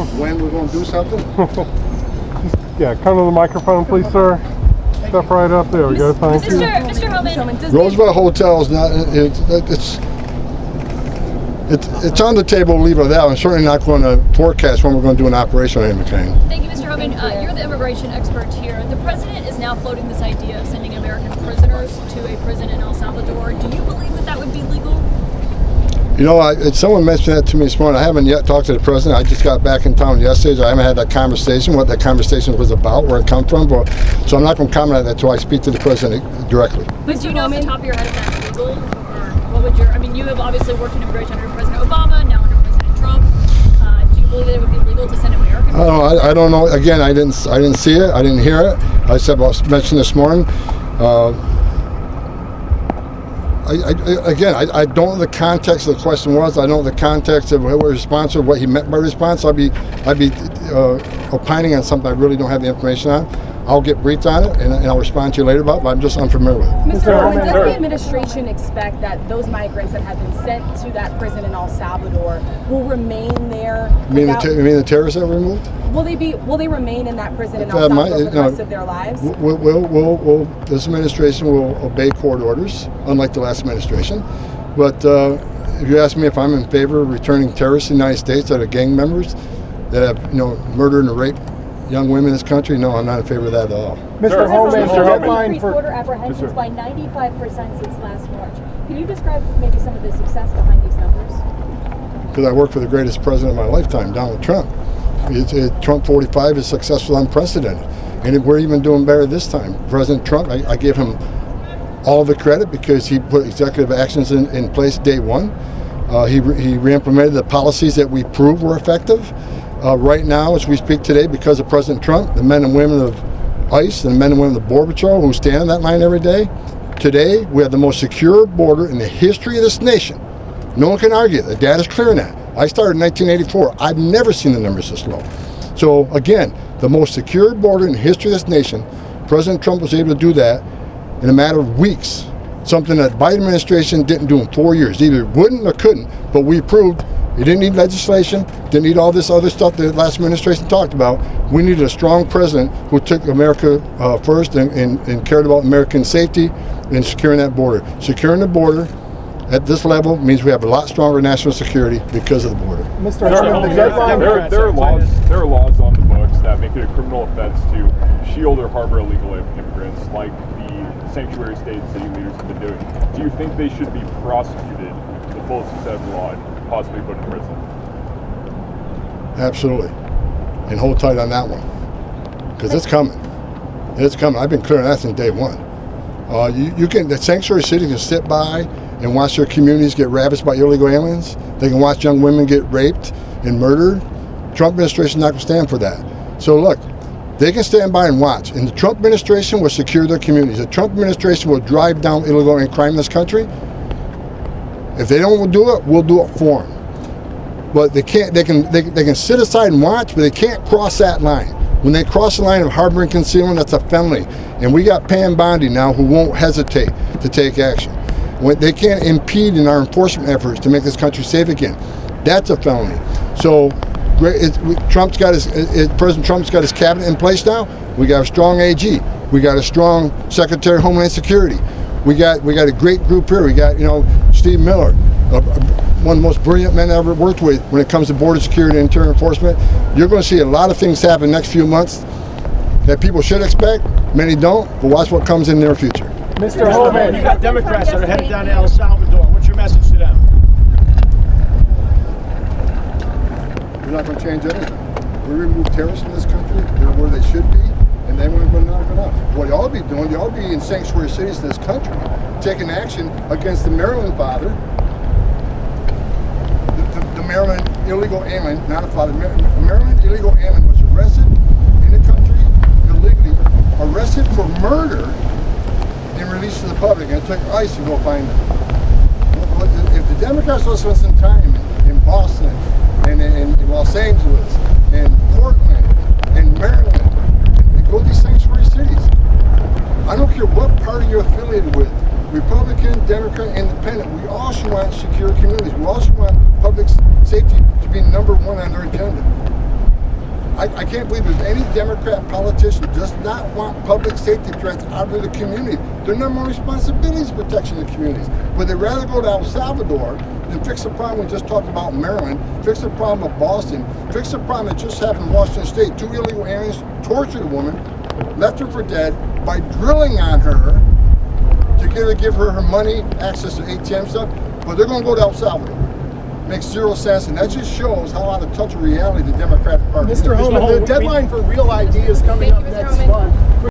when we're going to do something. Yeah, come to the microphone, please, sir. Step right up. There we go. Thank you. Mr. Homan. Roosevelt Hotel is not. It's on the table. Leave it at that. I'm certainly not going to forecast when we're going to do an operation on McCain. Thank you, Mr. Homan. You're the immigration expert here. The president is now floating this idea of sending American prisoners to a prison in El Salvador. Do you believe that would be legal? You know, someone mentioned that to me this morning. I haven't yet talked to the president. I just got back in town yesterday, so I haven't had that conversation, what that conversation was about, where it come from. So I'm not going to comment on that until I speak to the president directly. But do you know off the top of your head if that's legal? Or what would you have obviously worked in immigration under President Obama, now under President Trump. Do you believe that it would be legal to send Americans? I don't know. Again, I didn't see it. I didn't hear it. I mentioned this morning. I don't know the context of the question was. I don't know the context of what response or what he meant by response. I'd be opining on something I really don't have the information on. I'll get briefed on it and I'll respond to you later about it, but I'm just unfamiliar with it. Mr. Homan, does the administration expect that those migrants that have been sent to that prison in El Salvador will remain there? You mean the terrorists that were removed? Will they remain in that prison in El Salvador for the rest of their lives? This administration will obey court orders, unlike the last administration. But if you ask me if I'm in favor of returning terrorists to the United States that are gang members that have murdered and raped young women in this country, no, I'm not in favor of that at all. Mr. Homan, increased border apprehensions by 95% since last March. Can you describe maybe some of the success behind these numbers? Because I worked for the greatest president of my lifetime, Donald Trump. Trump 45 is successful, unprecedented. And we're even doing better this time. President Trump, I give him all the credit because he put executive actions in place day one. He re-implemented the policies that we proved were effective. Right now, as we speak today, because of President Trump, the men and women of ICE and the men and women of the Border Patrol who stand on that line every day, today we have the most secure border in the history of this nation. No one can argue that. The data's clear on that. I started in 1984. I've never seen the numbers this low. So again, the most secure border in the history of this nation, President Trump was able to do that in a matter of weeks, something that the Biden administration didn't do in 4 years. Either wouldn't or couldn't, but we proved he didn't need legislation, didn't need all this other stuff that the last administration talked about. We needed a strong president who took America first and cared about American safety and securing that border. Securing the border at this level means we have a lot stronger national security because of the border. Mr. Homan, there are laws on the books that make it a criminal offense to shield or harbor illegal immigrants, like the sanctuary states that you leaders have been doing. Do you think they should be prosecuted to the fullest extent of the law and possibly put in prison? Absolutely. And hold tight on that one. Because it's coming. It's coming. I've been clear on that since day one. The sanctuary cities can sit by and watch their communities get ravaged by illegal aliens. They can watch young women get raped and murdered. Trump administration is not going to stand for that. So look, they can stand by and watch. And the Trump administration will secure their communities. The Trump administration will drive down illegal and crime in this country. If they don't do it, we'll do it for them. But they can't. They can sit aside and watch, but they can't cross that line. When they cross the line of harboring concealment, that's a felony. And we got Pam Bondi now who won't hesitate to take action. They can't impede in our enforcement efforts to make this country safe again. That's a felony. So President Trump's got his cabinet in place now. We got a strong AG. We got a strong Secretary of Homeland Security. We got a great group here. We got Steve Miller, one of the most brilliant men I ever worked with when it comes to border security and interior enforcement. You're going to see a lot of things happen in the next few months that people should expect. Many don't, but watch what comes in the near future. Mr. Homan, you got Democrats that are headed down to El Salvador. What's your message to them? We're not going to change anything. We remove terrorists from this country. They're where they should be, and then we're going to knock it up. What y'all be doing, y'all be in sanctuary cities in this country, taking action against the Maryland father, the Maryland illegal alien, not a father. Maryland illegal alien was arrested in the country illegally, arrested for murder, and released to the public, and it took ICE to go find them. If the Democrats will spend some time in Boston, and in Los Angeles, and Portland, and Maryland, and go to these sanctuary cities, I don't care what party you're affiliated with, Republican, Democrat, Independent, we all should want secure communities. We all should want public safety to be number one on their agenda. I can't believe there's any Democrat politician who does not want public safety threats out of the community. Their number one responsibility is protection of the communities. But they'd rather go to El Salvador than fix the problem we just talked about in Maryland, fix the problem of Boston, fix the problem that just happened in Washington State. 2 illegal aliens tortured a woman, left her for dead by drilling on her to give her her money, access to ATM stuff. But they're going to go to El Salvador. Makes zero sense, and that just shows how out of touch of reality the Democratic Party is. Mr. Homan, the deadline for Real ID is coming up next month.